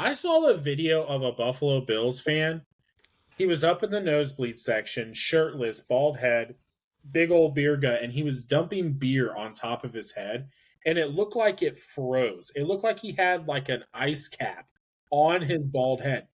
I saw a video of a Buffalo Bills fan. He was up in the nosebleed section, shirtless, bald head, big old beer gut, and he was dumping beer on top of his head. And it looked like it froze. It looked like he had like an ice cap on his bald head.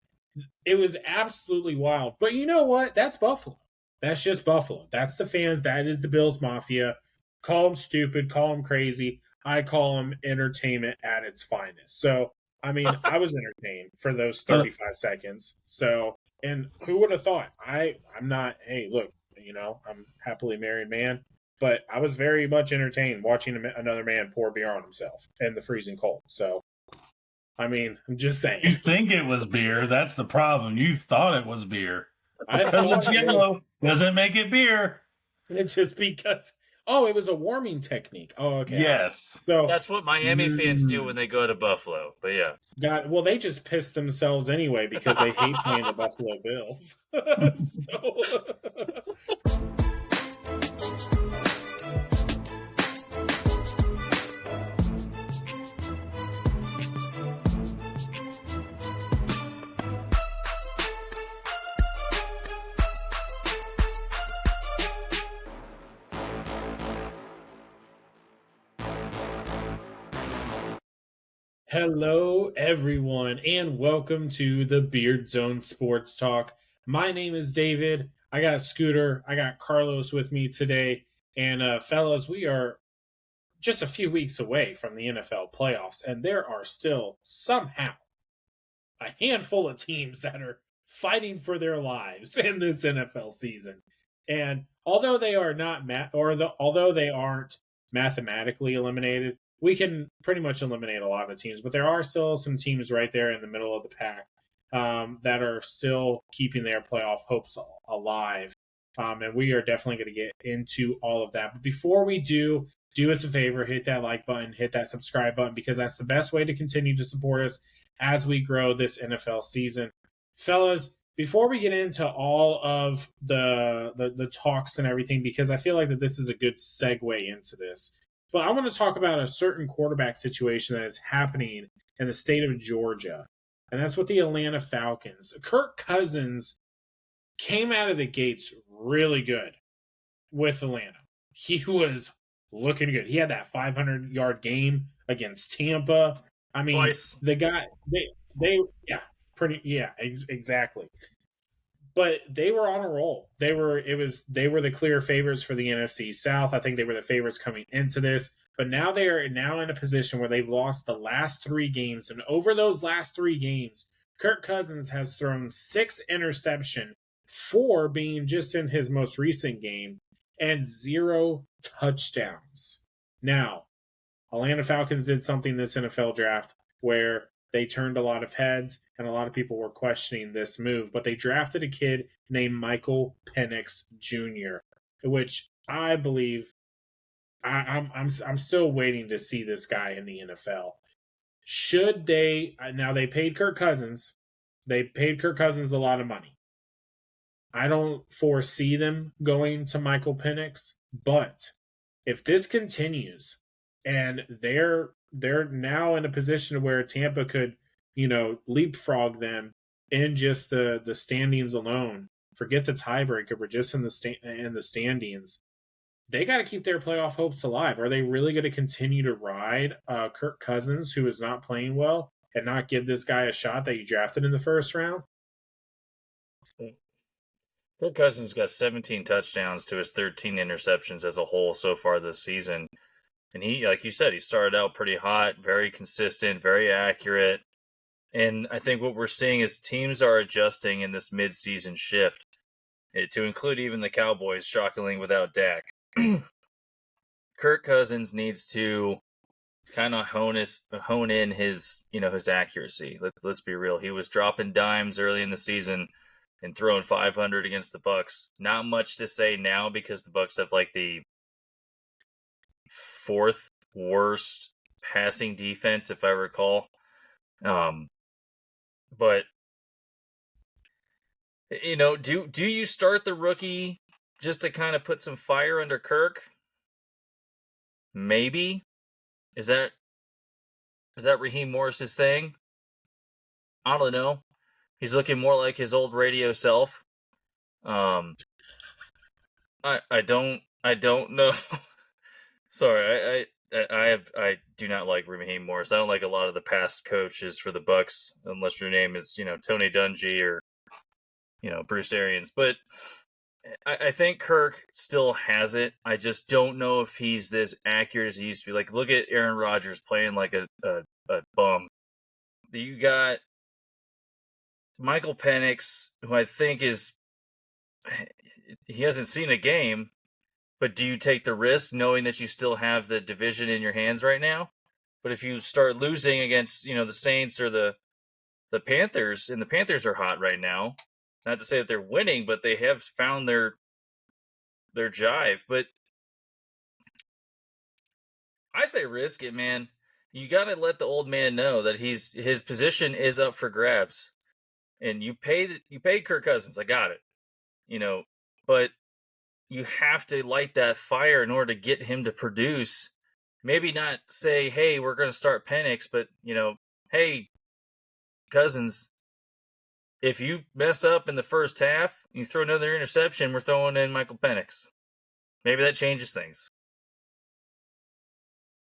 It was absolutely wild. But you know what? That's Buffalo. That's just Buffalo. That's the fans. That is the Bills Mafia. Call them stupid, call them crazy. I call them entertainment at its finest. So, I mean, I was entertained for those 35 seconds. So, and who would have thought? I'm not, hey, look, I'm a happily married man, but I was very much entertained watching another man pour beer on himself in the freezing cold. So, I mean, I'm just saying. You think it was beer. That's the problem. You thought it was beer. I Because thought it's it yellow doesn't make it beer. just because. Oh, it was a warming technique. Oh, okay. Yes. So That's what Miami fans do when they go to Buffalo. But yeah. well, they just piss themselves anyway because they hate playing the Buffalo Bills. So hello, everyone, and welcome to the Beardzone Sports Talk. My name is David. I got Scooter. I got Carlos with me today. And fellas, we are just a few weeks away from the NFL playoffs, and there are still somehow a handful of teams that are fighting for their lives in this NFL season. And although they are not although they aren't mathematically eliminated, we can pretty much eliminate a lot of teams. But there are still some teams right there in the middle of the pack that are still keeping their playoff hopes alive. And we are definitely going to get into all of that. But before we do us a favor, hit that like button, hit that subscribe button, because that's the best way to continue to support us as we grow this NFL season. Fellas, before we get into all of the talks and everything, because I feel like that this is a good segue into this, but I want to talk about a certain quarterback situation that is happening in the state of Georgia, and that's with the Atlanta Falcons. Kirk Cousins came out of the gates really good with Atlanta. He was looking good. He had that 500-yard game against Tampa. I mean, Twice. the guy, exactly. But they were on a roll. They were the clear favorites for the NFC South. I think they were the favorites coming into this. But now they are now in a position where they've lost the last 3 games. And over those last 3 games, Kirk Cousins has thrown 6 interceptions, 4 being just in his most recent game, and 0 touchdowns. Now, Atlanta Falcons did something this NFL draft where they turned a lot of heads, and a lot of people were questioning this move. But they drafted a kid named Michael Penix Jr., which I believe I'm still waiting to see this guy in the NFL. Should they now? They paid Kirk Cousins. They paid Kirk Cousins a lot of money. I don't foresee them going to Michael Penix, but if this continues and they're now in a position where Tampa could, leapfrog them in just the standings alone. Forget the tiebreaker, we're just in the standings. They got to keep their playoff hopes alive. Are they really going to continue to ride Kirk Cousins, who is not playing well, and not give this guy a shot that you drafted in the first round? Kirk Cousins got 17 touchdowns to his 13 interceptions as a whole so far this season. And he, like you said, he started out pretty hot, very consistent, very accurate. And I think what we're seeing is teams are adjusting in this mid-season shift, to include even the Cowboys, shockingly, without Dak. Kirk Cousins needs to kind of hone in his accuracy. Let's be real. He was dropping dimes early in the season and throwing 500 against the Bucs. Not much to say now because the Bucs have like the 4th worst passing defense, if I recall. But do you start the rookie just to kind of put some fire under Kirk? Maybe. Is that Raheem Morris's thing? I don't know. He's looking more like his old radio self. I don't know. Sorry, I do not like Raheem Morris. I don't like a lot of the past coaches for the Bucks, unless your name is Tony Dungy or Bruce Arians. But I think Kirk still has it. I just don't know if he's this accurate as he used to be. Like, look at Aaron Rodgers playing like a bum. You got Michael Penix, who I think he hasn't seen a game, but do you take the risk knowing that you still have the division in your hands right now? But if you start losing against, the Saints or the Panthers, and the Panthers are hot right now, not to say that they're winning, but they have found their jive. But I say risk it, man. You got to let the old man know that his position is up for grabs. And you paid Kirk Cousins. I got it. But you have to light that fire in order to get him to produce. Maybe not say, hey, we're going to start Penix, but, hey, Cousins, if you mess up in the first half, you throw another interception, we're throwing in Michael Penix. Maybe that changes things.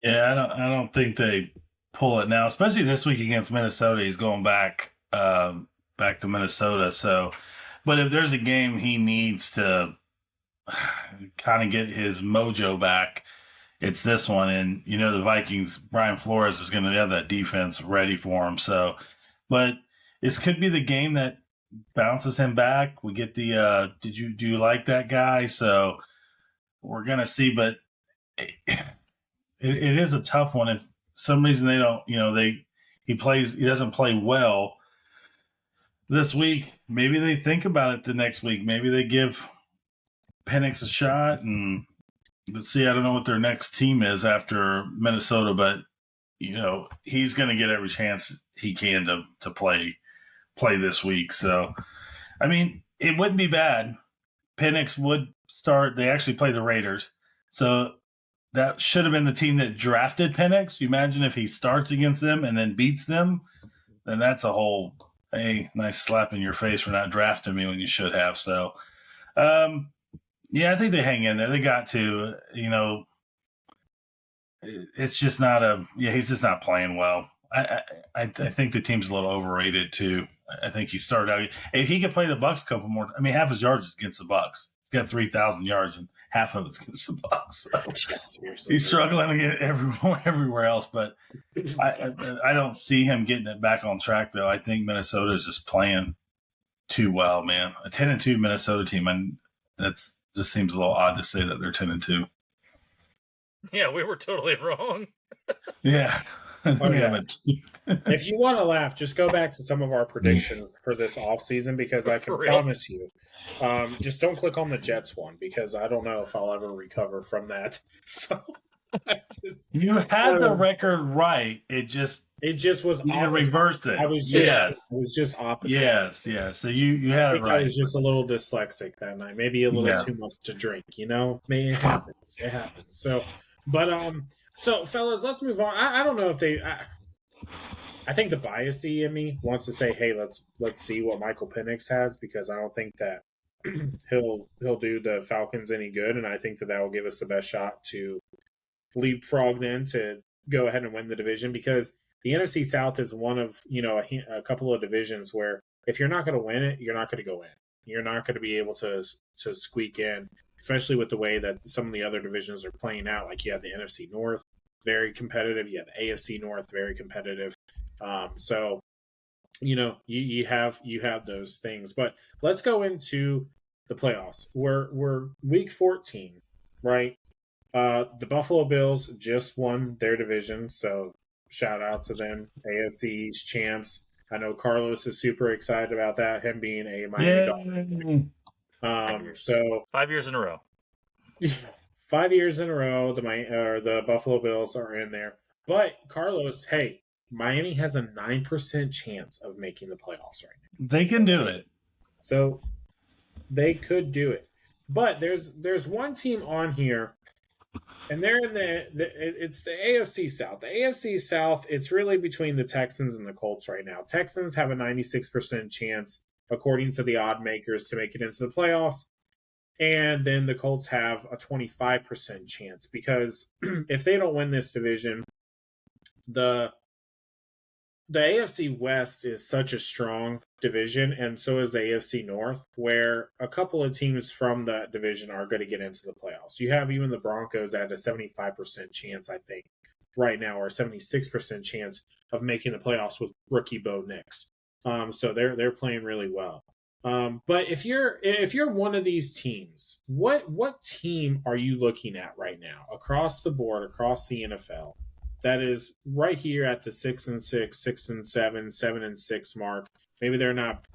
Yeah, I don't think they pull it now, especially this week against Minnesota. He's going back to Minnesota. So, but if there's a game he needs to kind of get his mojo back, it's this one. And the Vikings, Brian Flores is going to have that defense ready for him. So, but this could be the game that bounces him back. We get the do you like that guy? So we're gonna see, but it is a tough one. If some reason they don't, he doesn't play well this week. Maybe they think about it the next week. Maybe they give Penix a shot, and let's see. I don't know what their next team is after Minnesota, but he's going to get every chance he can to play this week. So, I mean, it wouldn't be bad. Penix would start. They actually play the Raiders, so that should have been the team that drafted Penix. You imagine if he starts against them and then beats them, then that's a whole nice slap in your face for not drafting me when you should have. So, yeah, I think they hang in there. They got to, it's just not he's just not playing well. I think the team's a little overrated too. I think he started out. If he could play the Bucks a couple more, I mean, half his yards is against the Bucks. He's got 3,000 yards, and half of it's against the Bucks. So he's struggling to get everywhere else. But I don't see him getting it back on track though. I think Minnesota is just playing too well, man. A 10-2 Minnesota team, and that's just seems a little odd to say that they're 10-2. Yeah, we were totally wrong. Yeah. If you want to laugh, just go back to some of our predictions for this offseason, because I can promise you, just don't click on the Jets one, because I don't know if I'll ever recover from that. So you had the record right. It just was you reversed it. I was just opposite. Yes. So you had it right. I was just a little dyslexic that night. Maybe a little too much to drink. Maybe it happens. It happens. So, but So, fellas, let's move on. I don't know if they. I think the biasy in me wants to say, "Hey, let's see what Michael Penix has," because I don't think that he'll do the Falcons any good, and I think that will give us the best shot to leapfrog them to go ahead and win the division. Because the NFC South is one of a couple of divisions where if you're not going to win it, you're not going to go in. You're not going to be able to squeak in, especially with the way that some of the other divisions are playing out. Like you have the NFC North, very competitive. You have the AFC North, very competitive. So, you have those things. But let's go into the playoffs. We're week 14, right? The Buffalo Bills just won their division, so shout out to them, AFC East champs. I know Carlos is super excited about that, him being a Miami Dolphin. So 5 years in a row. 5 years in a row, the Buffalo Bills are in there. But Carlos, hey, Miami has a 9% chance of making the playoffs right now. They can do it. So they could do it. But there's one team on here And they're in it's the AFC South. The AFC South, it's really between the Texans and the Colts right now. Texans have a 96% chance, according to the odd makers, to make it into the playoffs. And then the Colts have a 25% chance because if they don't win this division, the AFC West is such a strong division, and so is the AFC North, where a couple of teams from that division are going to get into the playoffs. You have even the Broncos at a 75% chance, I think, right now, or 76% chance of making the playoffs with rookie Bo Nix. So they're playing really well. But if you're one of these teams, what team are you looking at right now across the board, across the NFL, that is right here at the 6-6, 6-7, 7-6 mark? Maybe they're not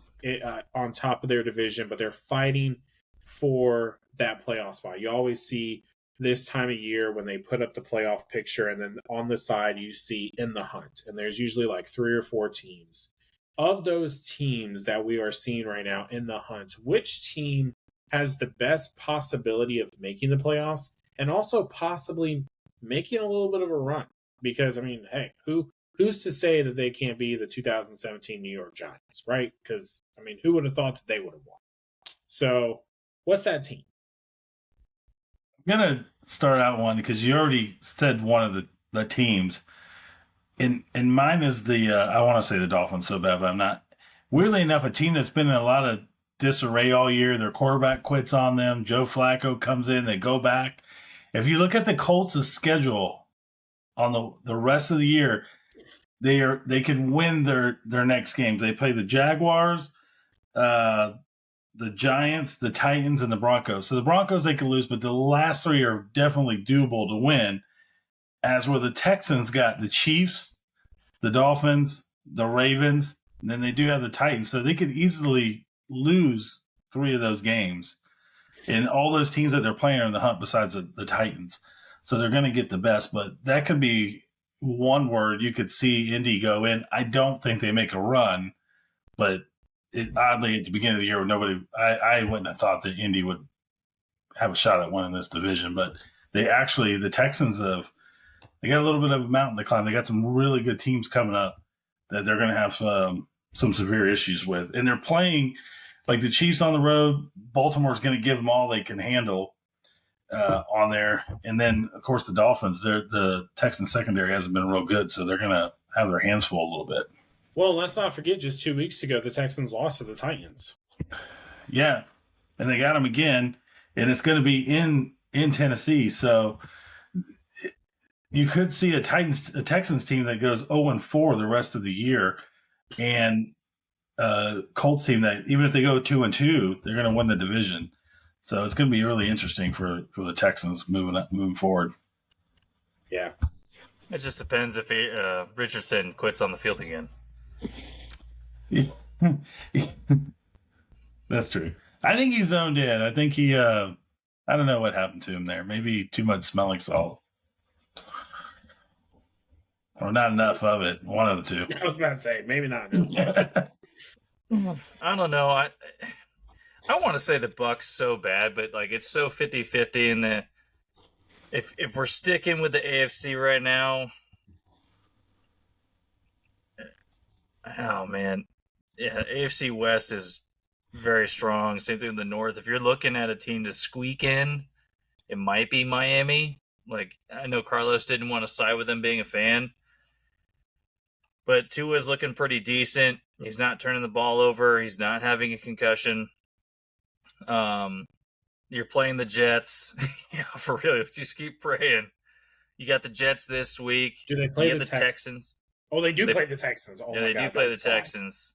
on top of their division, but they're fighting for that playoff spot. You always see this time of year when they put up the playoff picture, and then on the side you see in the hunt, and there's usually like 3 or 4 teams. Of those teams that we are seeing right now in the hunt, which team has the best possibility of making the playoffs and also possibly making a little bit of a run? Because I mean, hey, who's to say that they can't be the 2017 New York Giants, right? Because I mean, who would have thought that they would have won? So, what's that team? I'm gonna start out one because you already said one of the teams. And mine is the I want to say the Dolphins so bad, but I'm not. Weirdly enough, a team that's been in a lot of disarray all year. Their quarterback quits on them. Joe Flacco comes in. They go back. If you look at the Colts' schedule on the rest of the year, they could win their next games. They play the Jaguars, the Giants, the Titans, and the Broncos. So the Broncos they could lose, but the last 3 are definitely doable to win. As where the Texans got the Chiefs, the Dolphins, the Ravens, and then they do have the Titans. So they could easily lose 3 of those games. And all those teams that they're playing are in the hunt besides the Titans. So they're going to get the best. But that could be one word you could see Indy go in. I don't think they make a run. But oddly, at the beginning of the year, I wouldn't have thought that Indy would have a shot at winning this division. But the Texans they got a little bit of a mountain to climb. They got some really good teams coming up that they're going to have some severe issues with. And they're playing like the Chiefs on the road. Baltimore's going to give them all they can handle on there. And then, of course, the Dolphins, the Texans secondary hasn't been real good, so they're going to have their hands full a little bit. Well, let's not forget just 2 weeks ago, the Texans lost to the Titans. Yeah, and they got them again, and it's going to be in Tennessee. So you could see a Texans team that goes 0-4 the rest of the year, and Colts team that even if they go 2-2, they're going to win the division. So it's going to be really interesting for the Texans moving forward. Yeah, it just depends if Richardson quits on the field again. That's true. I think he's zoned in. I think he. I don't know what happened to him there. Maybe too much smelling salt. Or not enough of it. One of the two. I was about to say, maybe not. I don't know. I want to say the Bucks so bad, but like it's so 50-50 in the if we're sticking with the AFC right now. Oh man. Yeah, AFC West is very strong. Same thing in the North. If you're looking at a team to squeak in, it might be Miami. Like I know Carlos didn't want to side with them being a fan. But Tua's looking pretty decent. He's not turning the ball over. He's not having a concussion. You're playing the Jets. Yeah, for real. Just keep praying. You got the Jets this week. Do they play the Texans? Oh, they do play the Texans. Oh, yeah, they do play the Texans.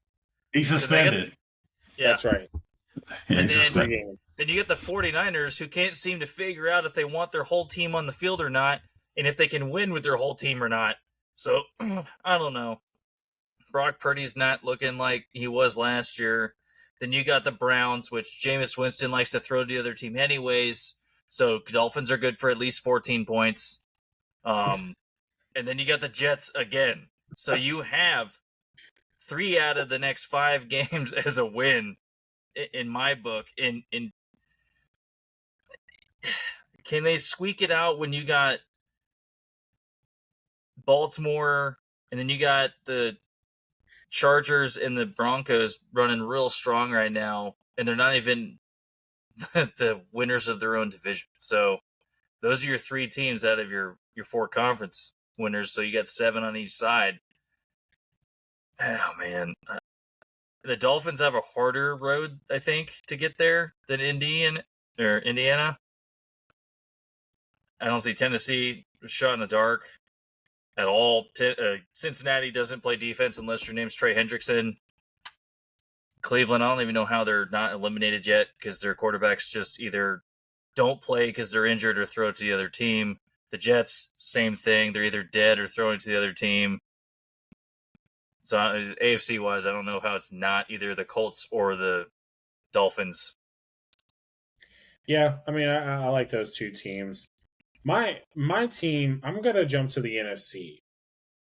He's suspended. Yeah. That's right. Yeah, and he's suspended. Then you get the 49ers who can't seem to figure out if they want their whole team on the field or not, and if they can win with their whole team or not. So, I don't know. Brock Purdy's not looking like he was last year. Then you got the Browns, which Jameis Winston likes to throw to the other team anyways. So, Dolphins are good for at least 14 points. And then you got the Jets again. So, you have 3 out of the next 5 games as a win in my book. can they squeak it out when you got Baltimore and then you got the Chargers and the Broncos running real strong right now, and they're not even the winners of their own division. So those are your 3 teams out of your 4 conference winners. So you got 7 on each side. Oh man, the Dolphins have a harder road, I think, to get there than Indiana. I don't see Tennessee shot in the dark at all. Cincinnati doesn't play defense unless your name's Trey Hendrickson. Cleveland, I don't even know how they're not eliminated yet because their quarterbacks just either don't play because they're injured or throw it to the other team. The Jets, same thing. They're either dead or throwing to the other team. So AFC-wise, I don't know how it's not either the Colts or the Dolphins. Yeah, I mean, I like those 2 teams. My team, I'm going to jump to the NFC.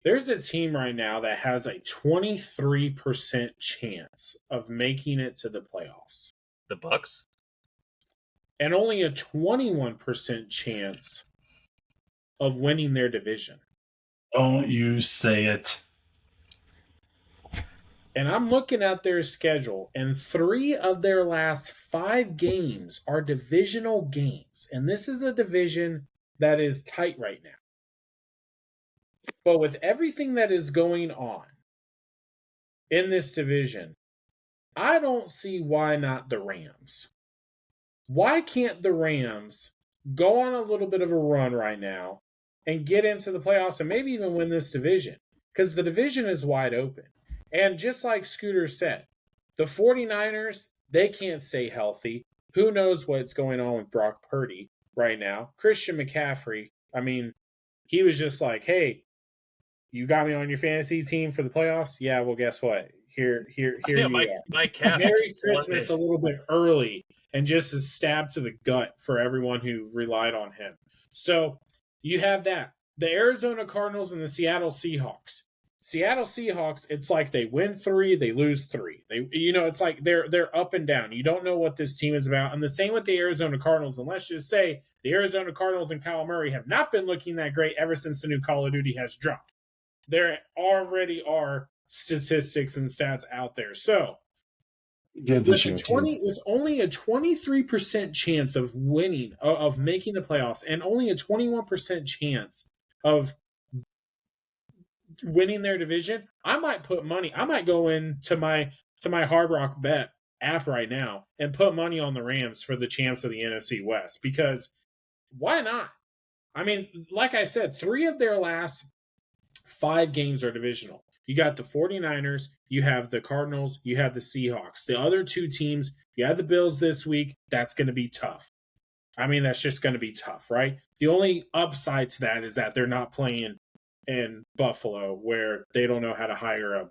There's a team right now that has a 23% chance of making it to the playoffs. The Bucks? And only a 21% chance of winning their division. Don't you say it. And I'm looking at their schedule, and 3 of their last 5 games are divisional games. And this is a division that is tight right now. But with everything that is going on in this division, I don't see why not the Rams. Why can't the Rams go on a little bit of a run right now and get into the playoffs and maybe even win this division? Because the division is wide open. And just like Scooter said, the 49ers, they can't stay healthy. Who knows what's going on with Brock Purdy right now? Christian McCaffrey, I mean, he was just like, hey, you got me on your fantasy team for the playoffs? Yeah, well, guess what? Here you are. My calf Merry is Christmas a little bit early and just a stab to the gut for everyone who relied on him. So you have that. The Arizona Cardinals and the Seattle Seahawks. Seattle Seahawks, it's like they win 3, they lose 3. It's like they're up and down. You don't know what this team is about. And the same with the Arizona Cardinals. And let's just say the Arizona Cardinals and Kyle Murray have not been looking that great ever since the new Call of Duty has dropped. There already are statistics and stats out there. So with only a 23% chance of winning, of making the playoffs, and only a 21% chance of winning their division, I might put money. I might go into my Hard Rock Bet app right now and put money on the Rams for the champs of the NFC West, because why not? I mean, like I said, 3 of their last 5 games are divisional. You got the 49ers, you have the Cardinals, you have the Seahawks. The other 2 teams, you had the Bills this week. That's going to be tough. I mean, that's just going to be tough, right? The only upside to that is that they're not playing in Buffalo, where they don't know how to hire a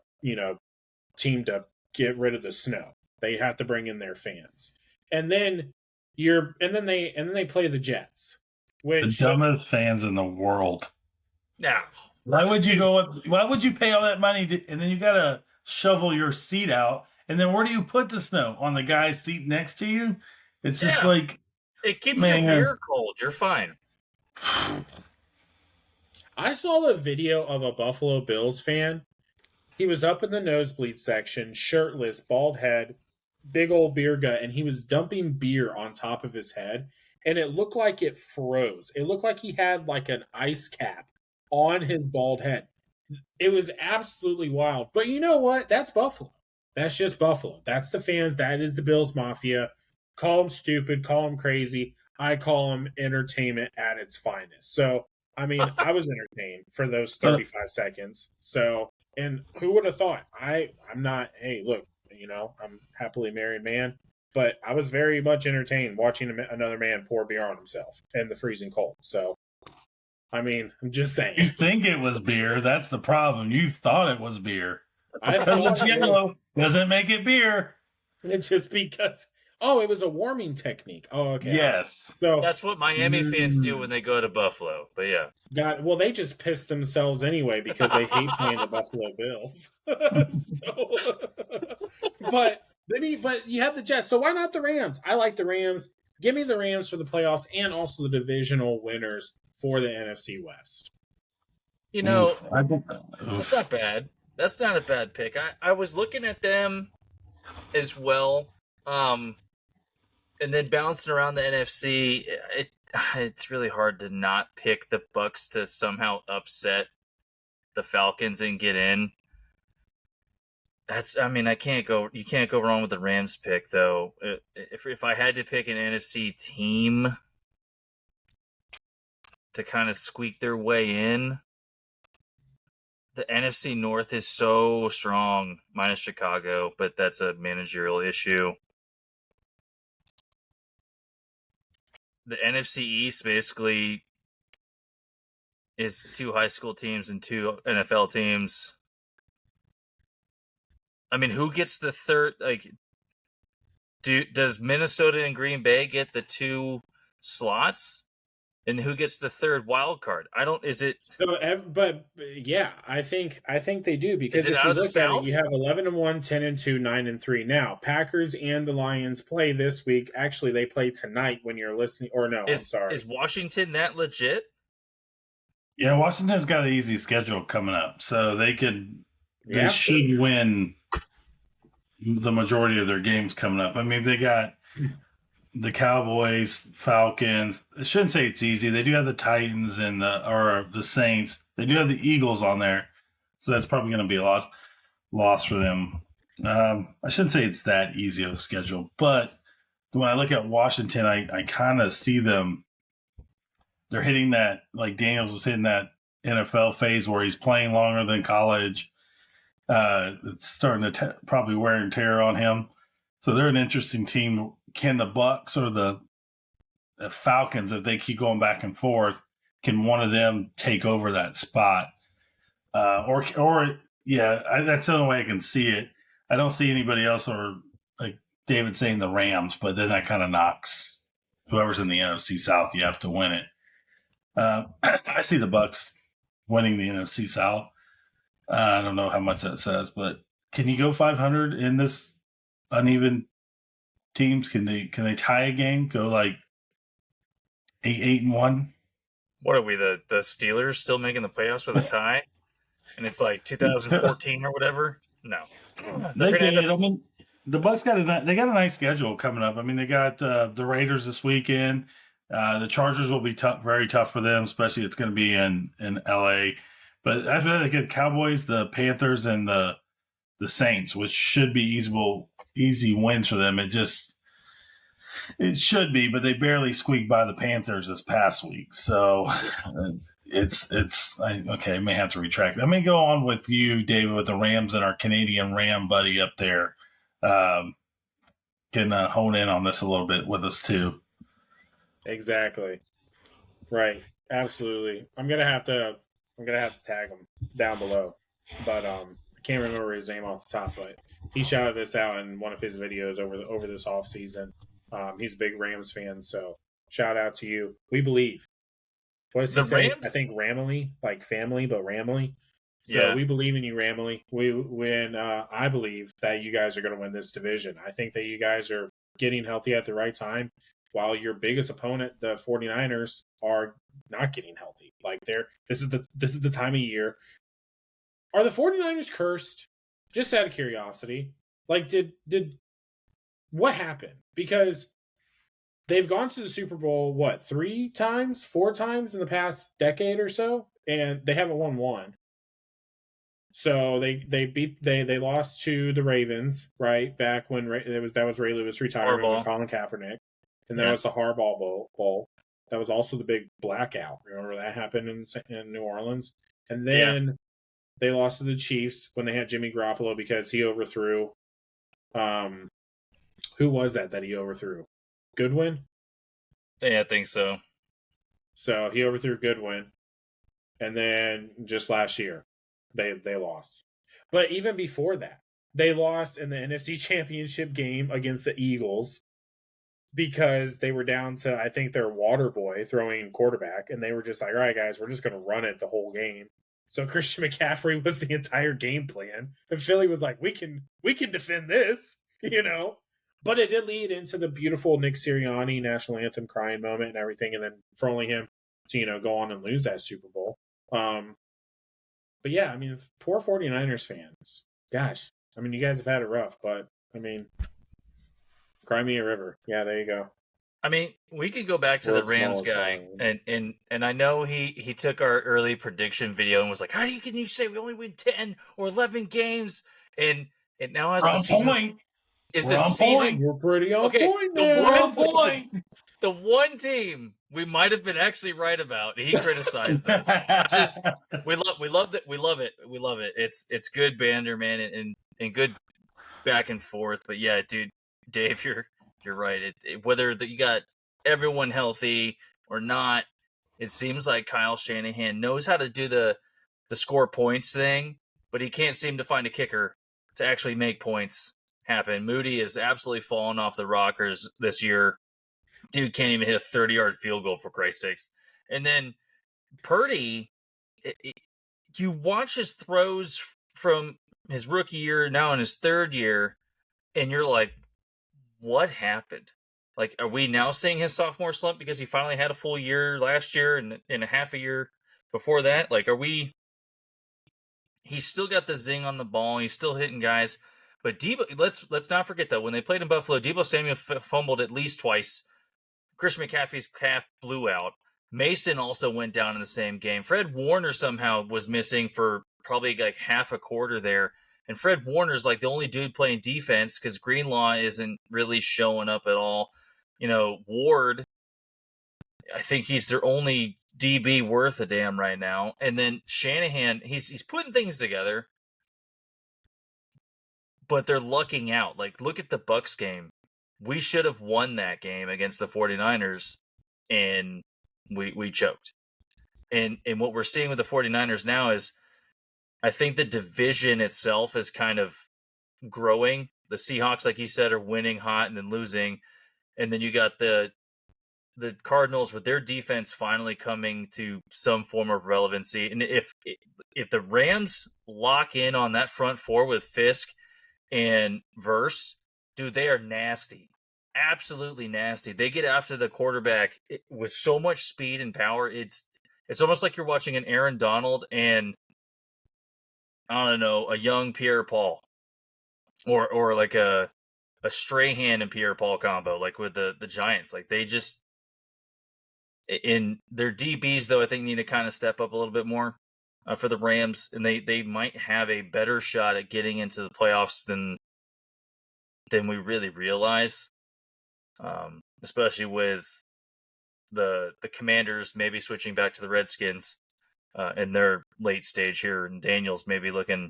team to get rid of the snow. They have to bring in their fans, and then they play the Jets, which the dumbest fans in the world. Now, why would you why would you pay all that money and then you gotta shovel your seat out, and then where do you put the snow? On the guy's seat next to you? It's just like, it keeps your beer cold. You're fine. I saw a video of a Buffalo Bills fan. He was up in the nosebleed section, shirtless, bald head, big old beer gut, and he was dumping beer on top of his head, and it looked like it froze. It looked like he had like an ice cap on his bald head. It was absolutely wild. But you know what? That's Buffalo. That's just Buffalo. That's the fans. That is the Bills Mafia. Call them stupid. Call them crazy. I call them entertainment at its finest. So, I mean, I was entertained for those 35 seconds. So, and who would have thought? I'm not, hey, look, I'm a happily married man, but I was very much entertained watching another man pour beer on himself in the freezing cold. So, I mean, I'm just saying. You think it was beer. That's the problem. You thought it was beer. Because it's yellow doesn't make it beer. It's just because, it was a warming technique. Oh, okay. Yes. So that's what Miami fans do when they go to Buffalo. But yeah. Well, they just piss themselves anyway because they hate playing the Buffalo Bills. But you have the Jets. So why not the Rams? I like the Rams. Give me the Rams for the playoffs and also the divisional winners for the NFC West. You know, I think that's not bad. That's not a bad pick. I was looking at them as well, and then bouncing around the NFC. It's really hard to not pick the Bucks to somehow upset the Falcons and get in. I can't go. You can't go wrong with the Rams pick, though. If I had to pick an NFC team to kind of squeak their way in, the NFC North is so strong, minus Chicago, but that's a managerial issue. The NFC East basically is 2 high school teams and 2 NFL teams. I mean, who gets the third? Like, does Minnesota and Green Bay get the 2 slots, and who gets the third wild card? I don't. Is it? So, but yeah, I think they do, because Is it if out you of the look at it, South? you have 11-1, 10-2, 9-3. Now, Packers and the Lions play this week. Actually, they play tonight when you're listening. Or no, I'm sorry. Is Washington that legit? Yeah, Washington's got an easy schedule coming up, so they should win the majority of their games coming up. I mean, they got the Cowboys, Falcons. I shouldn't say it's easy. They do have the Titans and the Saints. They do have the Eagles on there, so that's probably going to be a loss for them. I shouldn't say it's that easy of a schedule, but when I look at Washington, I kind of see them. They're hitting that, like Daniels was hitting that NFL phase where he's playing longer than college. It's starting to probably wear and tear on him. So they're an interesting team. Can the Bucks or the Falcons, if they keep going back and forth, can one of them take over that spot? That's the only way I can see it. I don't see anybody else, or like David saying the Rams, but then that kind of knocks whoever's in the NFC South. You have to win it. I see the Bucks winning the NFC South. I don't know how much that says, but can you go 500 in this uneven teams? Can they tie a game? Go like 8-1? What are we, the Steelers still making the playoffs with a tie? And it's like 2014 or whatever? No. They can. I mean, the Bucks got a nice schedule coming up. I mean, they got the Raiders this weekend. The Chargers will be very tough for them, especially it's going to be in LA. But after that, they get Cowboys, the Panthers, and the Saints, which should be easy wins for them. It should be, but they barely squeaked by the Panthers this past week. So I may have to retract. Let me go on with you, David, with the Rams and our Canadian Ram buddy up there. Can hone in on this a little bit with us too. Exactly. Right. Absolutely. I'm gonna have to tag him down below, but I can't remember his name off the top. But he shouted this out in one of his videos over this off season. He's a big Rams fan, so shout out to you. We believe. What does he say? Rams? I think Ramley, like family, but Ramley. So Yeah. we believe in you, Ramley. I believe that you guys are going to win this division. I think that you guys are getting healthy at the right time, while your biggest opponent, the 49ers, are not getting healthy. Like this is the time of year. Are the 49ers cursed? Just out of curiosity. Like did what happened? Because they've gone to the Super Bowl, 3 times, 4 times in the past decade or so, and they haven't won one. So they lost to the Ravens, right, back when that was Ray Lewis retiring with Colin Kaepernick, and that was the Harbaugh Bowl. That was also the big blackout. Remember that happened in New Orleans, and then they lost to the Chiefs when they had Jimmy Garoppolo because he overthrew. Who was that he overthrew? Goodwin? Yeah, I think so. So he overthrew Goodwin. And then just last year, they lost. But even before that, they lost in the NFC Championship game against the Eagles because they were down to, I think, their water boy throwing quarterback. And they were just like, all right, guys, we're just going to run it the whole game. So Christian McCaffrey was the entire game plan. And Philly was like, we can defend this, you know? But it did lead into the beautiful Nick Sirianni national anthem crying moment and everything, and then for only him to go on and lose that Super Bowl. But yeah, I mean, poor 49ers fans. Gosh, I mean, you guys have had it rough, but I mean, cry me a river. Yeah, there you go. I mean, we could go back to the Rams guy, and I know he took our early prediction video and was like, "How can you say we only win 10 or 11 games?" And it now has the season. We're on point. We're pretty on point, man. The one team we might have been actually right about. He criticized us. We love it. It's good banter, man, and good back and forth. But yeah, dude, Dave, you're right. Whether you got everyone healthy or not, it seems like Kyle Shanahan knows how to do the score points thing, but he can't seem to find a kicker to actually make points happen. Moody is absolutely fallen off the rockers this year. Dude can't even hit a 30-yard field goal, for Christ's sakes. And then Purdy, you watch his throws from his rookie year, now in his third year, and you're like, what happened? Like, are we now seeing his sophomore slump because he finally had a full year last year and a half a year before that? Like, he's still got the zing on the ball. He's still hitting guys. But Debo, let's not forget, though, when they played in Buffalo, Debo Samuel fumbled at least twice. Christian McCaffrey's calf blew out. Mason also went down in the same game. Fred Warner somehow was missing for probably like half a quarter there. And Fred Warner's like the only dude playing defense because Greenlaw isn't really showing up at all. Ward, I think he's their only DB worth a damn right now. And then Shanahan, he's putting things together, but they're lucking out. Like, look at the Bucs game. We should have won that game against the 49ers, and we choked. And what we're seeing with the 49ers now is I think the division itself is kind of growing. The Seahawks, like you said, are winning hot and then losing. And then you got the Cardinals with their defense finally coming to some form of relevancy. And if the Rams lock in on that front four with Fisk and Verse, dude, they are nasty. Absolutely nasty. They get after the quarterback with so much speed and power. It's almost like you're watching an Aaron Donald and, I don't know, a young Pierre-Paul. Or like a Strahan and Pierre-Paul combo, like with the Giants. Like, they just, in their DBs, though, I think need to kind of step up a little bit more for the Rams. And they might have a better shot at getting into the playoffs than we really realize. Especially with the Commanders maybe switching back to the Redskins in their late stage here, and Daniels maybe looking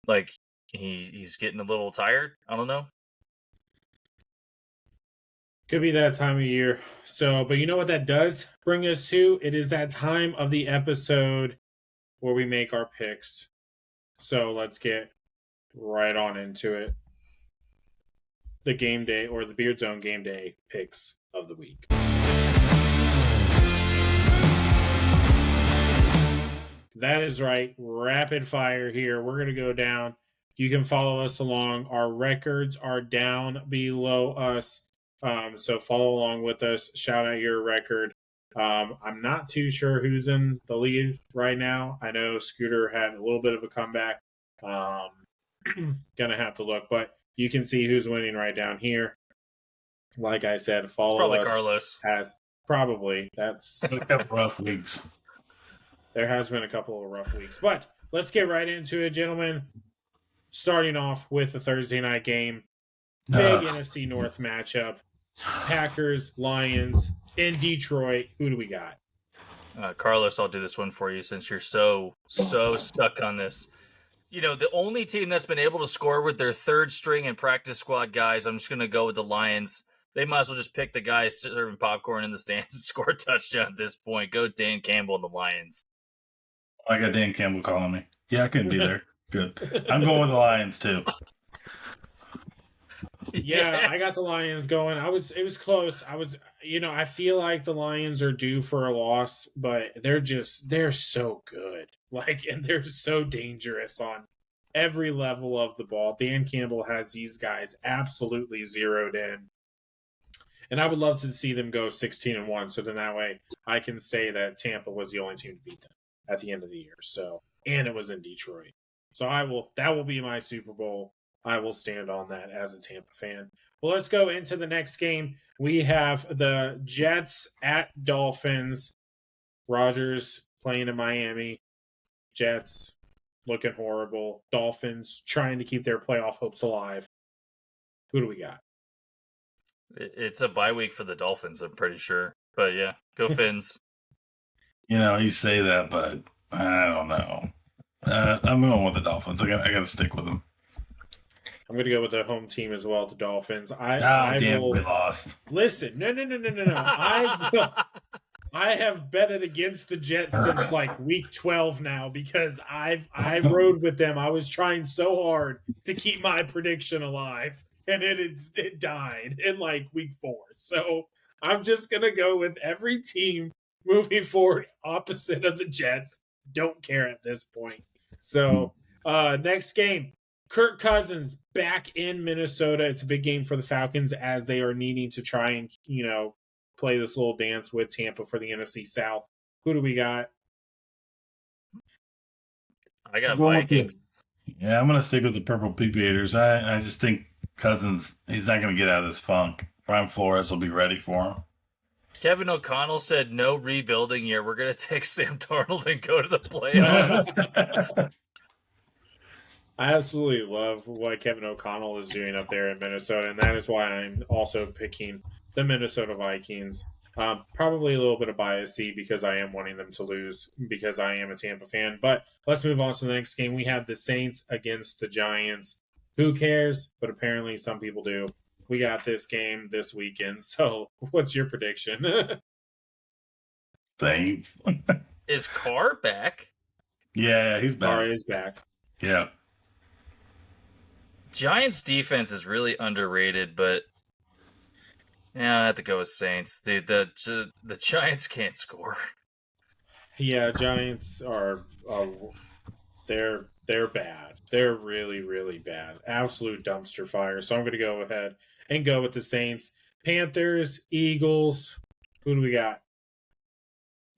like he's getting a little tired. I don't know. Could be that time of year. So, but you know what that does bring us to? It is that time of the episode where we make our picks. So let's get right on into it. The game day, or the Beardzone game day picks of the week. That is right. Rapid fire here. We're going to go down. You can follow us along. Our records are down below us. So follow along with us. Shout out your record. I'm not too sure who's in the lead right now. I know Scooter had a little bit of a comeback. Gonna have to look, but you can see who's winning right down here. Like I said, follow it's probably us. Carlos. That's a couple rough weeks. There has been a couple of rough weeks, but let's get right into it, gentlemen. Starting off with the Thursday night game, big NFC North matchup: Packers, Lions in Detroit. Who do we got? Carlos, I'll do this one for you since you're so stuck on this. The only team that's been able to score with their third string and practice squad guys, I'm just going to go with the Lions. They might as well just pick the guys serving popcorn in the stands and score a touchdown at this point. Go Dan Campbell and the Lions. I got Dan Campbell calling me. Yeah, I couldn't be there. Good. I'm going with the Lions, too. Yeah, yes. I got the Lions going. It was close. I feel like the Lions are due for a loss, but they're so good. And they're so dangerous every level of the ball. Dan Campbell has these guys absolutely zeroed in. And I would love to see them go 16-1, so then that way I can say that Tampa was the only team to beat them at the end of the year. So, and it was in Detroit. So that will be my Super Bowl. I will stand on that as a Tampa fan. Well, let's go into the next game. We have the Jets at Dolphins. Rodgers playing in Miami. Jets looking horrible. Dolphins trying to keep their playoff hopes alive. Who do we got? It's a bye week for the Dolphins, I'm pretty sure. But yeah, go Fins. You say that, but I don't know. I'm going with the Dolphins. I got to stick with them. I'm going to go with the home team as well, the Dolphins. Damn, we lost. Listen, no. I have betted against the Jets since like week 12 now because I rode with them. I was trying so hard to keep my prediction alive, and it died in like week 4. So I'm just going to go with every team moving forward opposite of the Jets. Don't care at this point. So next game, Kirk Cousins back in Minnesota. It's a big game for the Falcons as they are needing to try and, play this little dance with Tampa for the NFC South. Who do we got? I got Vikings. Yeah, I'm going to stick with the Purple Peepeaters. I just think Cousins, he's not going to get out of this funk. Brian Flores will be ready for him. Kevin O'Connell said no rebuilding year. We're going to take Sam Darnold and go to the playoffs. I absolutely love what Kevin O'Connell is doing up there in Minnesota, and that is why I'm also picking the Minnesota Vikings. Probably a little bit of bias because I am wanting them to lose because I am a Tampa fan. But let's move on to the next game. We have the Saints against the Giants. Who cares? But apparently some people do. We got this game this weekend. So what's your prediction? Same. Is Carr back? Yeah, he's back. Carr is back. Yeah. Giants defense is really underrated, but yeah, I have to go with Saints. Dude, the Giants can't score. Yeah, Giants are they're bad. They're really, really bad. Absolute dumpster fire. So I'm going to go ahead and go with the Saints. Panthers, Eagles. Who do we got?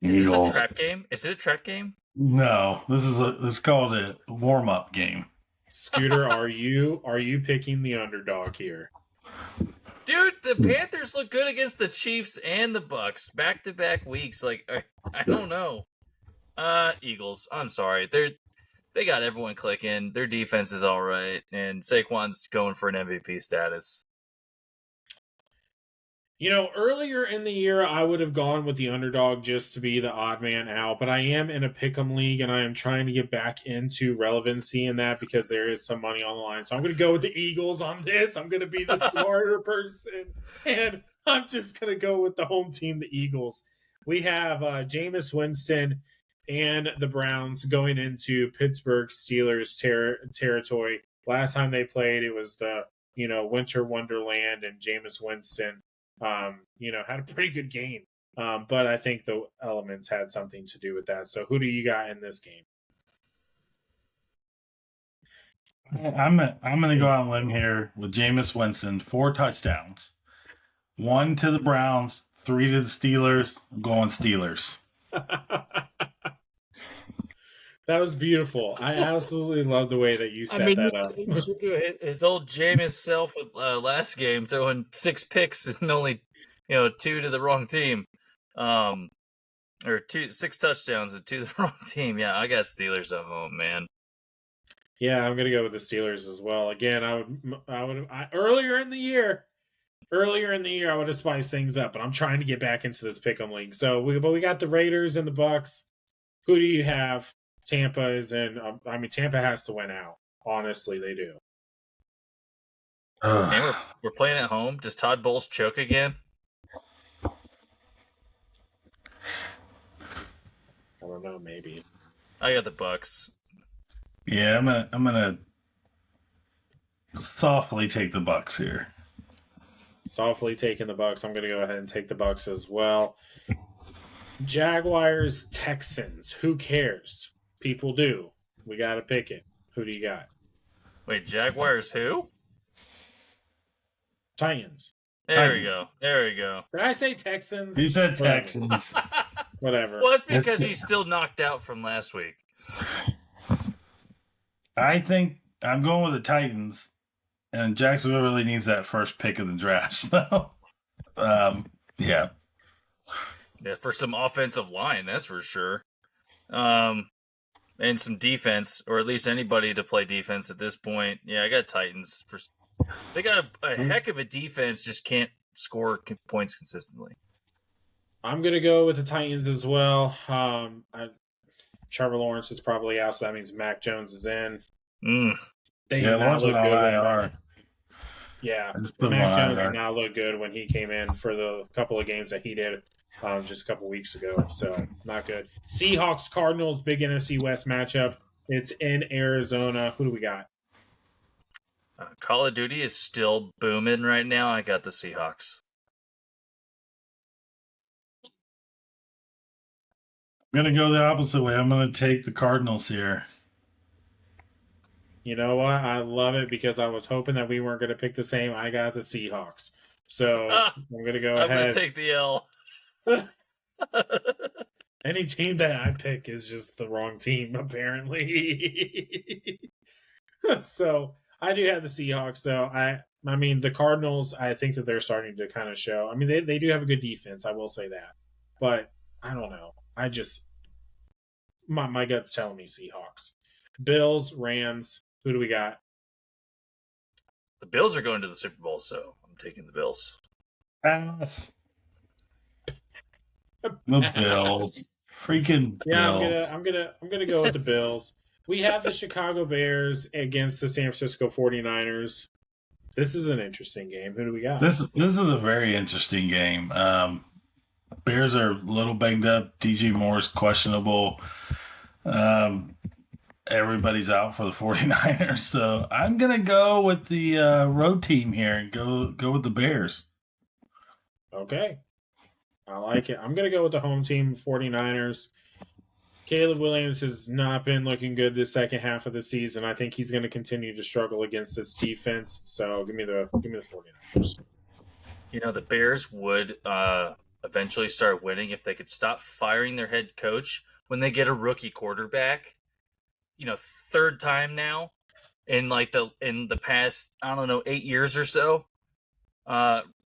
Is this a trap game? Is it a trap game? No, it's called a warm-up game. Scooter, are you picking the underdog here? Dude, the Panthers look good against the Chiefs and the Bucks back-to-back weeks. Like, I don't know. Eagles. I'm sorry. They got everyone clicking. Their defense is all right, and Saquon's going for an MVP status. Earlier in the year, I would have gone with the underdog just to be the odd man out, but I am in a pick'em league, and I am trying to get back into relevancy in that because there is some money on the line. So I'm going to go with the Eagles on this. I'm going to be the smarter person, and I'm just going to go with the home team, the Eagles. We have Jameis Winston and the Browns going into Pittsburgh Steelers territory. Last time they played, it was the winter wonderland, and Jameis Winston had a pretty good game. But I think the elements had something to do with that. So who do you got in this game? I'm going to go out on a limb here with Jameis Winston, 4 touchdowns, 1 to the Browns, 3 to the Steelers. I'm going Steelers. That was beautiful. I absolutely love the way that you set that up. His old Jameis self last game throwing 6 picks and only 2 to the wrong team, or 6 touchdowns with 2 to the wrong team. Yeah, I got Steelers at home, man. Yeah, I'm gonna go with the Steelers as well. Again, earlier in the year, I would have spiced things up, but I'm trying to get back into this pick'em league. So we got the Raiders and the Bucks. Who do you have? Tampa is in. Tampa has to win out. Honestly, they do. And we're playing at home. Does Todd Bowles choke again? I don't know. Maybe. I got the Bucks. Yeah, I'm gonna softly take the Bucks here. Softly taking the Bucks. I'm gonna go ahead and take the Bucks as well. Jaguars, Texans. Who cares? People do. We got to pick it. Who do you got? Wait, Jaguars who? Titans. There we go. There we go. Did I say Texans? You said Whatever. Texans. Whatever. Well, it's because It's- he's still knocked out from last week. I think I'm going with the Titans, and Jacksonville really needs that first pick of the draft. So, yeah. Yeah, for some offensive line, that's for sure. And some defense, or at least anybody to play defense at this point. Yeah, I got Titans. They got a heck of a defense, just can't score points consistently. I'm going to go with the Titans as well. Trevor Lawrence is probably out, so that means Mac Jones is in. They Yeah, Lawrence is on IR. Yeah, Just put him Mac on Jones IR. did not look good when he came in for the couple of games that he did just a couple weeks ago. So, not good. Seahawks, Cardinals, big NFC West matchup. It's in Arizona. Who do we got? Call of Duty is still booming right now. I got the Seahawks. I'm going to go the opposite way. I'm going to take the Cardinals here. You know what? I love it because I was hoping that we weren't going to pick the same. I got the Seahawks. So I'm going to go I'm ahead. going to take the L. Any team that I pick is just the wrong team, apparently. So I do have the Seahawks, though. I mean, the Cardinals, I think that they're starting to kind of show. I mean, they do have a good defense. I will say that. But I don't know. I just, my gut's telling me Seahawks. Bills, Rams. Who do we got? The Bills are going to the Super Bowl, so I'm taking the Bills. Pass. The Bills. Freaking Yeah, Bills. I'm gonna go with the Bills. We have the Chicago Bears against the San Francisco 49ers. This is an interesting game. Who do we got? This is a very interesting game. Bears are a little banged up. DJ Moore's questionable. Everybody's out for the 49ers. So I'm going to go with the road team here and go with the Bears. Okay. I like it. I'm going to go with the home team, 49ers. Caleb Williams has not been looking good this second half of the season. I think he's going to continue to struggle against this defense. So give me the 49ers. You know, the Bears would eventually start winning if they could stop firing their head coach when they get a rookie quarterback. You know, third time now in the past, I don't know, 8 years or so.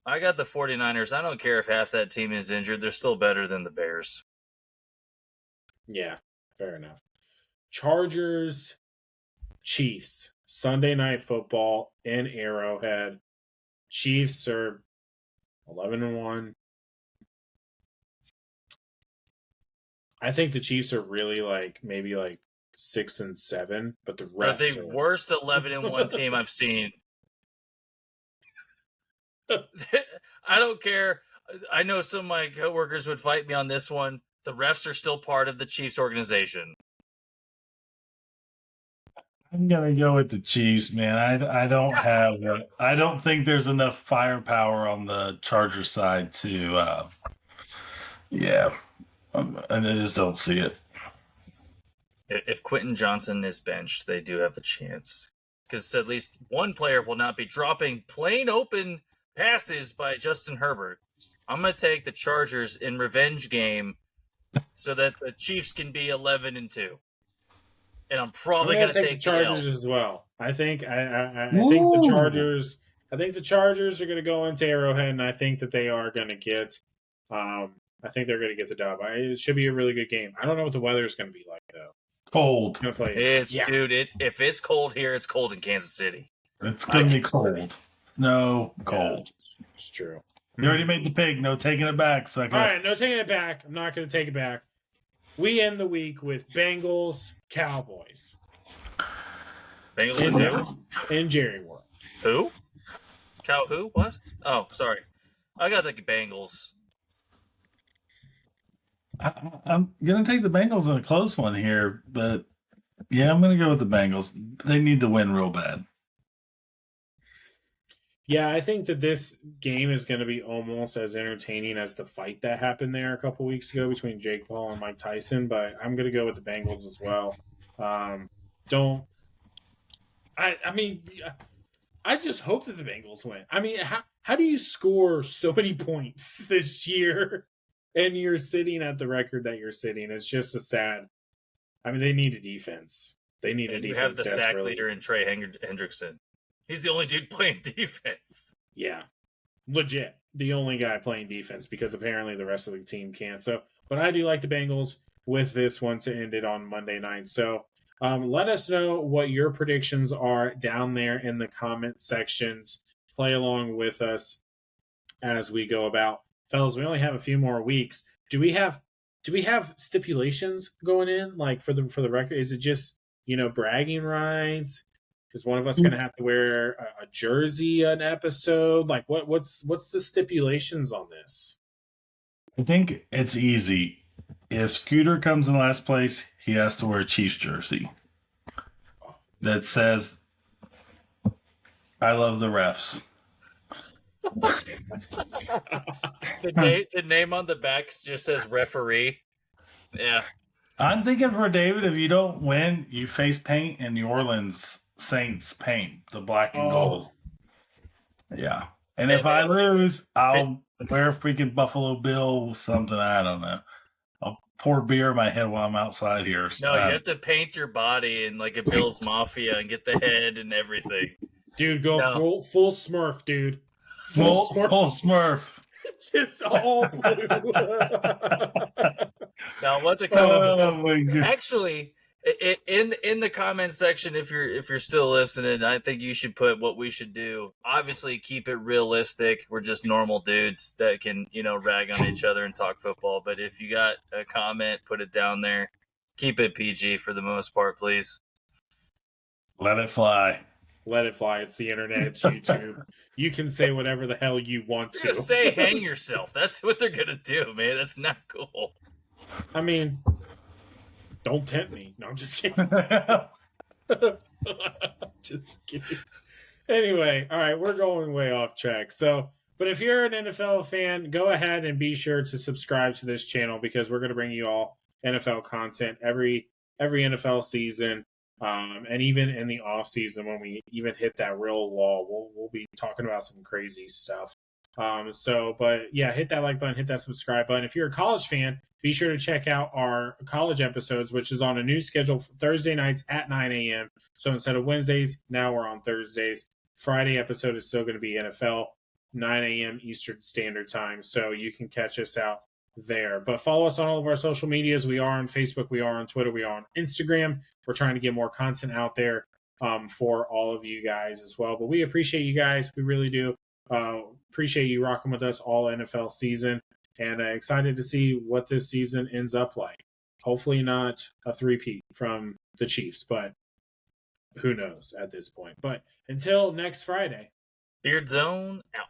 I got the 49ers. I don't care if half that team is injured. They're still better than the Bears. Yeah, fair enough. Chargers, Chiefs, Sunday Night Football in Arrowhead. Chiefs are 11-1. I think the Chiefs are really maybe 6-7, but the They're refs the worst 11-1 team I've seen. I don't care. I know some of my coworkers would fight me on this one. The refs are still part of the Chiefs organization. I'm gonna go with the Chiefs, man. I don't think there's enough firepower on the Chargers side to I just don't see it. If Quentin Johnson is benched, they do have a chance. Because at least one player will not be dropping plain open passes by Justin Herbert. I'm going to take the Chargers in revenge game so that the Chiefs can be 11-2. And I'm probably going to take the Chargers the L. as well. I think I think the Chargers. I think the Chargers are going to go into Arrowhead, and I think that they are going to get. I think they're going to get the dub. It should be a really good game. I don't know what the weather is going to be like though. Cold. Dude. If it's cold here, it's cold in Kansas City. It's gonna be cold. No, cold. Yeah, it's true. You already made the pick. No taking it back. So All right, no taking it back. I'm not going to take it back. We end the week with Bengals, Cowboys. Bengals and who? In Jerry World. Who? Who? What? Oh, sorry. I got the Bengals. I'm gonna take the Bengals in a close one here, but yeah, I'm gonna go with the Bengals. They need to win real bad. Yeah, I think that this game is going to be almost as entertaining as the fight that happened there a couple weeks ago between Jake Paul and Mike Tyson, but I'm going to go with the Bengals as well. I mean, I just hope that the Bengals win. I mean, how do you score so many points this year and you're sitting at the record that you're sitting? It's just a sad. I mean, they need a defense. They need a And you defense have the sack desperately. leader in Trey Hendrickson. He's the only dude playing defense. Yeah, legit. The only guy playing defense because apparently the rest of the team can't. So, but I do like the Bengals with this one to end it on Monday night. So, let us know what your predictions are down there in the comment sections. Play along with us as we go about. Fellas, we only have a few more weeks. Do we have stipulations going in, like for the record? Is it just bragging rights? Is one of us going to have to wear a jersey an episode? Like what's the stipulations on this? I think it's easy. If Scooter comes in last place, he has to wear a Chiefs jersey that says, "I love the refs." The name on the back just says referee. Yeah. I'm thinking for David, if you don't win, you face paint in New Orleans Saints paint, the black and gold. Yeah. And if I lose, I'll wear a freaking Buffalo Bill something. I don't know. I'll pour beer in my head while I'm outside here. No, you have to paint your body in like a Bill's Mafia and get the head and everything. Dude, go full Smurf, dude. Full Smurf. Just all blue. Now, what to come up? Actually, in the comment section, if you're still listening, I think you should put what we should do. Obviously, keep it realistic. We're just normal dudes that can rag on each other and talk football. But if you got a comment, put it down there. Keep it PG for the most part, please. Let it fly. Let it fly. It's the internet. It's YouTube. You can say whatever the hell you want to. Just say hang yourself. That's what they're gonna do, man. That's not cool. I mean, don't tempt me. No, I'm just kidding. Just kidding. Anyway, all right, we're going way off track. So, but if you're an NFL fan, go ahead and be sure to subscribe to this channel because we're going to bring you all NFL content every NFL season. And even in the off season, when we even hit that real wall, we'll be talking about some crazy stuff. But yeah, hit that like button, hit that subscribe button. If you're a college fan, be sure to check out our college episodes, which is on a new schedule for Thursday nights at 9 a.m. So instead of Wednesdays, now we're on Thursdays. Friday episode is still going to be NFL, 9 a.m. Eastern Standard Time. So you can catch us out there. But follow us on all of our social medias. We are on Facebook. We are on Twitter. We are on Instagram. We're trying to get more content out there for all of you guys as well. But we appreciate you guys. We really do. Appreciate you rocking with us all NFL season. And excited to see what this season ends up like. Hopefully not a three-peat from the Chiefs, but who knows at this point. But until next Friday. Beardzone out.